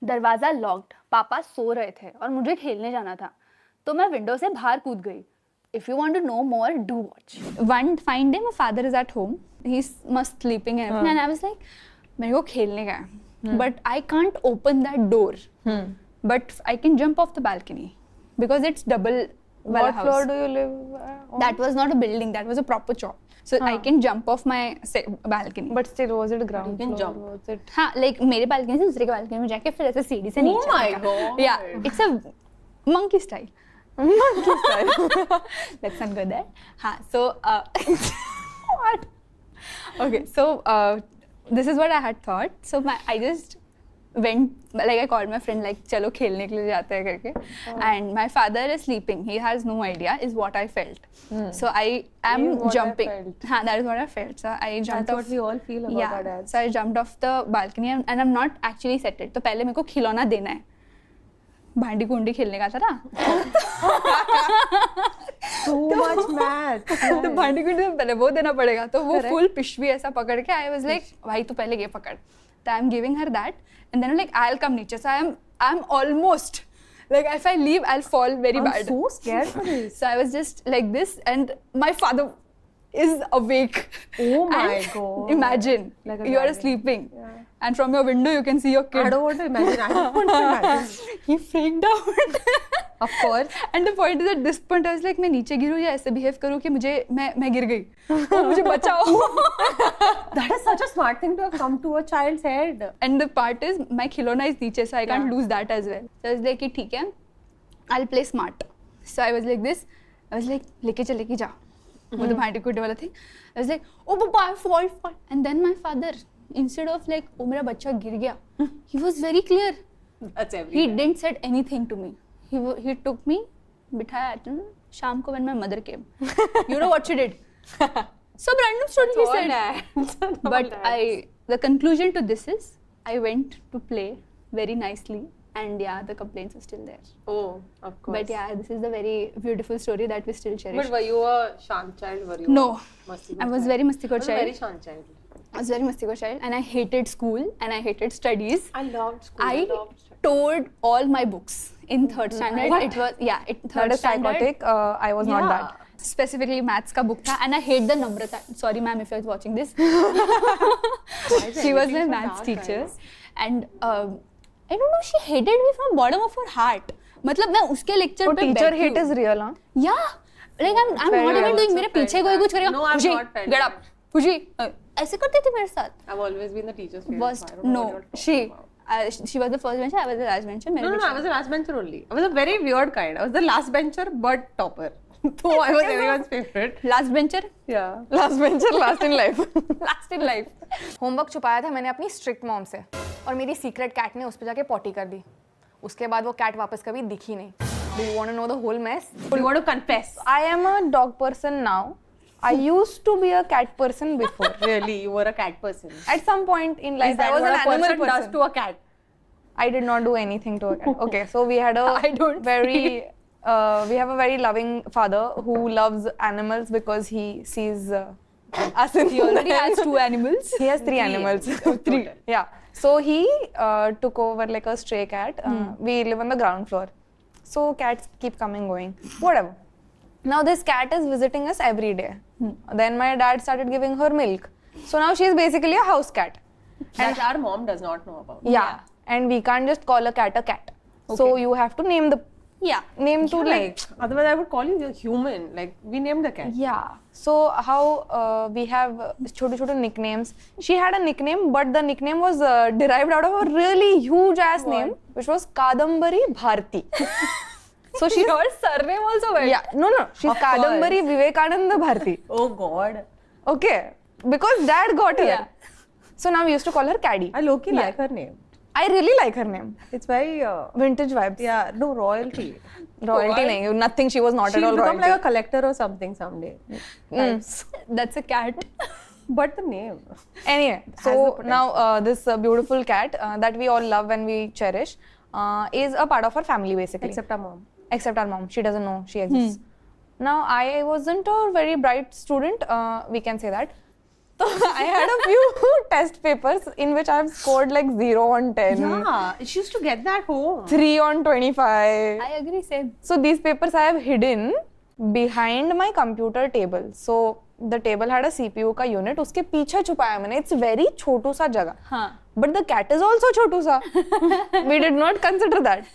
दरवाज़ा लॉक्ड, पापा सो रहे थे और मुझे खेलने जाना था, तो मैं विंडो से बाहर कूद गई. If you want to know more, do watch. One fine day, my father is at home. He's must sleeping and everything. And I was like, मेरे को खेलने का है, but I can't open that door. But I can jump off the balcony because it's double. What floor do you live on? That was not a building. That was a proper shop. So I can jump off my balcony. But still, was it ground You can floor? jump. Was it? हाँ, like मेरे balcony से दूसरे के balcony में जाके फिर ऐसे सीढ़ी से नीचे. Oh my आएगा. God. Yeah, it's a monkey style. Monkey style. Let's not go there. हाँ, so what? Okay, so this is what I had thought. So I just went, like I called my friend, like चलो खेलने के लिए जाते हैं करके. And my father is sleeping. He has no idea is what I felt. So I am Is what I jumping. felt. हाँ, that is what I felt. So I jumped That's off. what we all feel about our dads. So I jumped off the balcony and I'm not actually set it. तो पहले मेरे को खिलौना देना है. भांडी कुंडी खेलने का था ना. So much math. तो भांडी कुंडी से पहले वो देना पड़ेगा. तो वो फुल पिशवी ऐसा पकड़ के I was like, भाई तू पहले ये पकड़. So I'm giving her that and then I'm like, I'll come नीचे. So I'm almost like if I leave I'll fall very bad. I'm so scared for this. So I was just like this and my father is awake. Oh my And God. Imagine Like a you are dragon. sleeping Yeah. and from your window you can see your kid. I don't want to imagine. I don't want to imagine. He freaked out. Of course. And the point is at this point I was like मैं नीचे गिरूँ या ऐसे behave करूँ कि मैं गिर गई. तो मुझे बचाओ. That is such a smart thing to have come to a child's head. And the part is my खिलौना is नीचे so I can't lose that as well. So I was like कि ठीक है, I'll play smart. So I was like this. I was like लेके चल लेके जा. वो तो भांडी कुंडी वाला thing. I was like oh papa I fall. And then my father instead of like oh मेरा बच्चा गिर गया, he was very clear. That's He everything. didn't said anything to me. He took me, बिठाया शाम को when my mother came. You know what she did? Some random story he said. But the conclusion to this is I went to play very nicely and yeah, the complaints are still there. Oh, of course. But yeah, this is the very beautiful story that we still cherish. But were you a shant child? Were you No, a mastikor I was child? very mastikor I was a very child. shant child. I was very mastikor child and I hated school and I hated studies. I loved school. I loved study. tore all my books in third standard. What? It was third That is standard. psychotic. I was not that. Specifically maths का book था and I hate the Namrata. Sorry ma'am if you're watching this. She was my maths teacher and I don't know, she hated me from bottom of her heart. मतलब मैं उसके lecture So पे teacher बैठी hate हूँ. is real, huh? Yeah, like I'm Fair not even enough. doing. Also मेरे felt पीछे कोई that. कुछ करेगा. No, I've खुशी, not felt get up. that. खुशी, ऐसे करती थी मेरे साथ. I've always been the teacher's favorite. Worst, so I don't know no, what you're talking about. she was the first bencher, I was the last bencher. मेरे No, पीछे. I was the last bencher only. I was a very weird kind. I was the last bencher but topper. So I was everyone's favorite. Last bencher, Yeah. Last bencher, last in life. last in life. Homework छुपाया था मैंने अपनी strict mom से और मेरी secret cat ने उस पर जाके पॉटी कर दी. उसके बाद वो कैट वापस कभी दिखी नहीं. Do you want to know the whole mess? You want to confess? I am a dog person now. I used to be a cat person before. Really, you were a cat person. At some point in life, Is that I was what an a animal person does person. to a cat? I did not do anything to a cat. Okay, so we had a I don't very, we have a very loving father who loves animals because he sees us in He already has 2 animals. He has 3 animals. Three. Yeah. So he took over like a stray cat. We live on the ground floor. So cats keep coming, going. Whatever. Now this cat is visiting us every day. Then my dad started giving her milk. So now she's basically a house cat. That our mom does not know about. Yeah. And we can't just call a cat a cat. So you have to name the name to like Otherwise, I would call you a human. Like we named the cat. yeah. So how we have छोटे nicknames. She had a nickname, but the nickname was derived out of a really huge ass name, which was Kadambari Bharti. So she's Your surname also went. yeah no she's Of Kadambari Vivekananda Bharti. Oh God. Okay, because dad got her. Yeah. So now we used to call her Caddy. I low-key like her name. I really like her name. It's very Vintage vibes. yeah, no royalty. Royalty nahi, nothing. She was not She'll at all become royalty. like a collector or something someday. That's a cat. But the name. Anyway, the so potential. now this beautiful cat that we all love and we cherish is a part of our family basically. Except our mom. Except our mom. She doesn't know she exists. Now I wasn't a very bright student, we can say that. So I had a few test papers in which I have scored like 0 on 10, Yeah, she used to get that home. 3 on 25. I agree, same. So these papers I have hidden behind my computer table. So the table had a CPU का unit, उसके पीछे छुपाया मैंने. It's very छोटू सा जगह. हाँ. But the cat is also छोटू सा. We did not consider that.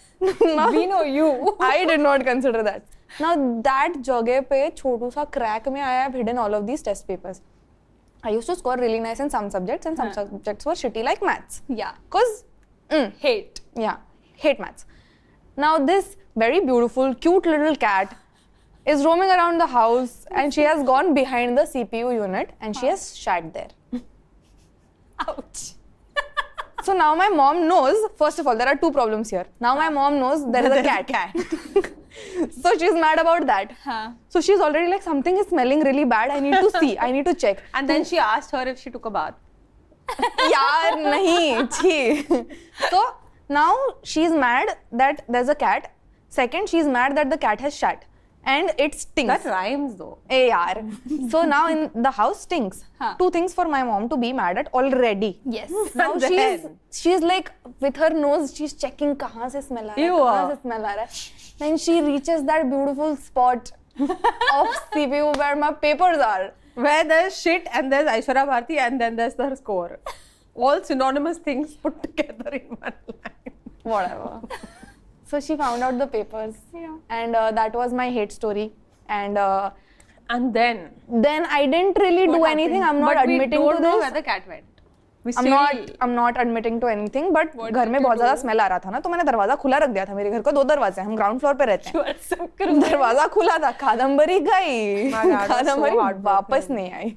Now, We know you. I did not consider that. Now that जगह पे छोटू सा crack में I have hidden all of these test papers. I used to score really nice in some subjects and some subjects were shitty like maths. Yeah. Cause Hate. yeah, hate maths. Now this very beautiful, cute little cat is roaming around the house and she has gone behind the CPU unit and she has shat there. Ouch. So now my mom knows, first of all, there are two problems here. Now my mom knows there is a cat. So she's mad about that. हाँ. So she's already like, something is smelling really bad. I need to see. I need to check. And then she asked her if she took a bath. यार नहीं छी. So now she's mad that there's a cat. Second, she's mad that the cat has shat. And it stinks. That rhymes though. Eh yaar. So now in the house stinks. Huh. Two things for my mom to be mad at already. Yes. Now And she's like with her nose she's checking कहाँ से smell आ रहा है, Ew. कहाँ से smell आ रहा है. Then she reaches that beautiful spot of CPU where my papers are. Where there's shit and there's Aishwarya Bharti and then there's her score. All synonymous things put together in one line. Whatever. So she found out the papers. Yeah. And that was my hate story. And And then then I didn't really do what anything. happened? I'm not But we admitting don't to know this. where the cat went. We I'm not admitting to anything. But What घर did में you बहुत ज़्यादा do? Smell आ रहा था ना, तो मैंने दरवाजा खुला रख दिया था. मेरे घर को 2 दरवाजे हैं, हम ग्राउंड फ्लोर पे रहते हैं. You are so cruel. दरवाजा खुला था, कादम्बरी गई. My dad was so Kadambari heartbroken. वापस नहीं आई.